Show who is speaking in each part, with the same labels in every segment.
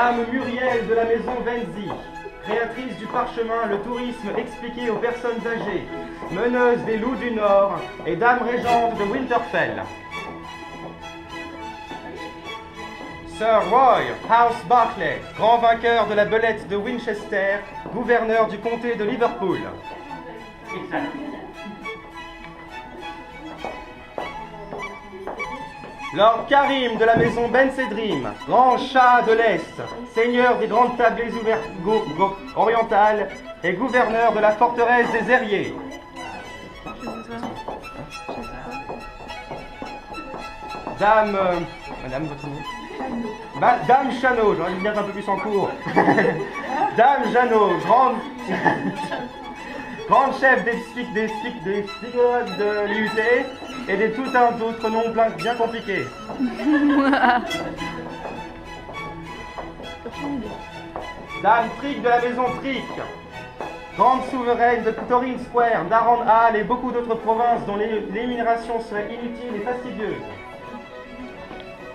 Speaker 1: Dame Muriel de la maison Venzi, créatrice du parchemin Le tourisme expliqué aux personnes âgées, meneuse des loups du Nord et dame régente de Winterfell. Sir Roy House Barclay, grand vainqueur de la belette de Winchester, gouverneur du comté de Liverpool.
Speaker 2: Exact.
Speaker 1: Lord Karim de la maison Ben Sedrim, grand Shah de l'Est, seigneur des grandes tablées orientales et gouverneur de la forteresse des Airiers. Dame... Madame, votre nom ? Dame Chanot, j'aurais dû dire un peu plus en cours. Dame Janot, grande chef des psychologues de l'IUT et de tout un d'autres noms bien compliqués. Dame Trick de la maison Trick, grande souveraine de Torrin Square, d'Aran Hall et beaucoup d'autres provinces dont l'énumération serait inutile et fastidieuse.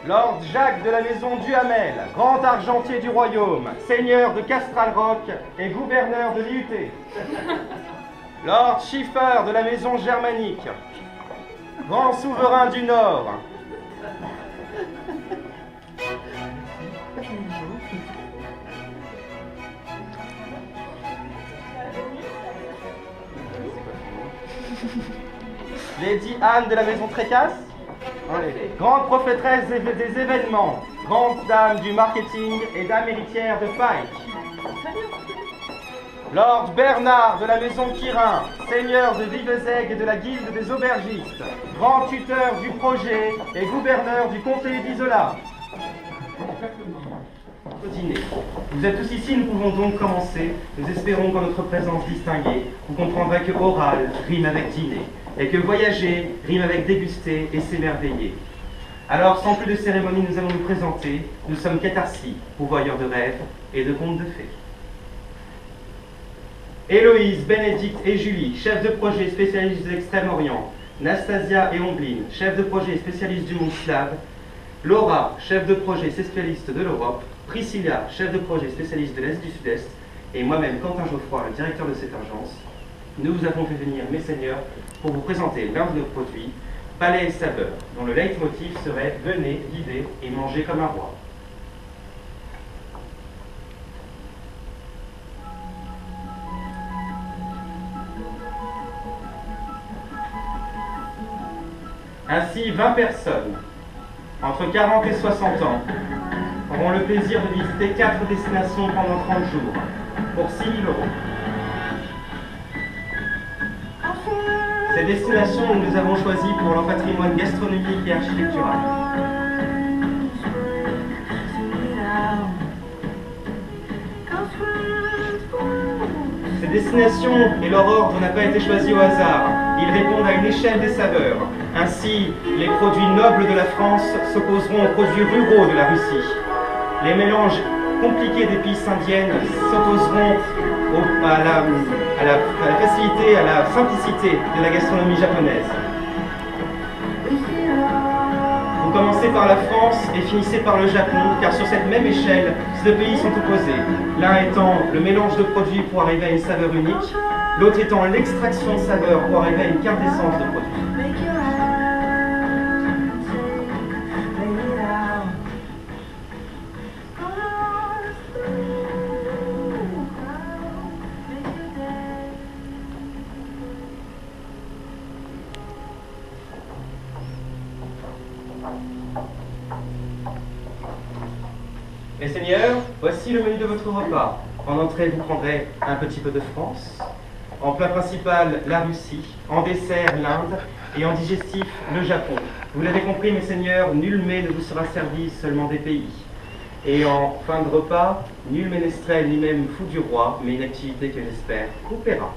Speaker 1: Lord Jacques de la maison Duhamel, grand argentier du royaume, seigneur de Castral Rock et gouverneur de l'IUT. Lord Schiffer de la maison germanique, grand souverain du Nord. Lady Anne de la maison Trécasse, grande prophétresse des événements, grande dame du marketing et dame héritière de Pike. Lord Bernard de la maison Quirin, seigneur de Viveseg et de la guilde des aubergistes, grand tuteur du projet et gouverneur du comté d'Isola. Au dîner. Vous êtes tous ici, nous pouvons donc commencer. Nous espérons qu'en notre présence distinguée, vous comprendrez que oral rime avec dîner, et que voyager rime avec déguster et s'émerveiller. Alors, sans plus de cérémonie, nous allons nous présenter. Nous sommes Catharsis, pourvoyeurs de rêves et de contes de fées. Héloïse, Bénédicte et Julie, chefs de projet spécialistes de l'Extrême-Orient. Nastasia et Ombline, chefs de projet spécialistes du monde slave. Laura, chef de projet spécialiste de l'Europe. Priscilla, chef de projet spécialiste de l'Est du Sud-Est. Et moi-même, Quentin Geoffroy, le directeur de cette agence. Nous vous avons fait venir, mes seigneurs, pour vous présenter l'un de nos produits, Palais et Saveurs, dont le leitmotiv serait « Venez, vivez et mangez comme un roi ». Ainsi, 20 personnes, entre 40 et 60 ans, auront le plaisir de visiter 4 destinations pendant 30 jours, pour 6 000 €. Ces destinations, nous les avons choisies pour leur patrimoine gastronomique et architectural. Ces destinations et leur ordre n'a pas été choisi au hasard. Ils répondent à une échelle des saveurs. Ainsi, les produits nobles de la France s'opposeront aux produits ruraux de la Russie. Les mélanges compliqués d'épices indiennes s'opposeront à la facilité, à la simplicité de la gastronomie japonaise. Vous commencez par la France et finissez par le Japon, car sur cette même échelle, ces deux pays sont opposés. L'un étant le mélange de produits pour arriver à une saveur unique, l'autre étant l'extraction de saveurs pour arriver à une quintessence de produits. Mes seigneurs, voici le menu de votre repas. En entrée, vous prendrez un petit peu de France. En plat principal, la Russie. En dessert, l'Inde. Et en digestif, le Japon. Vous l'avez compris, mes seigneurs, nul mets ne vous sera servi seulement des pays. Et en fin de repas, nul ménestrel ni même fou du roi, mais une activité que j'espère vous plaira.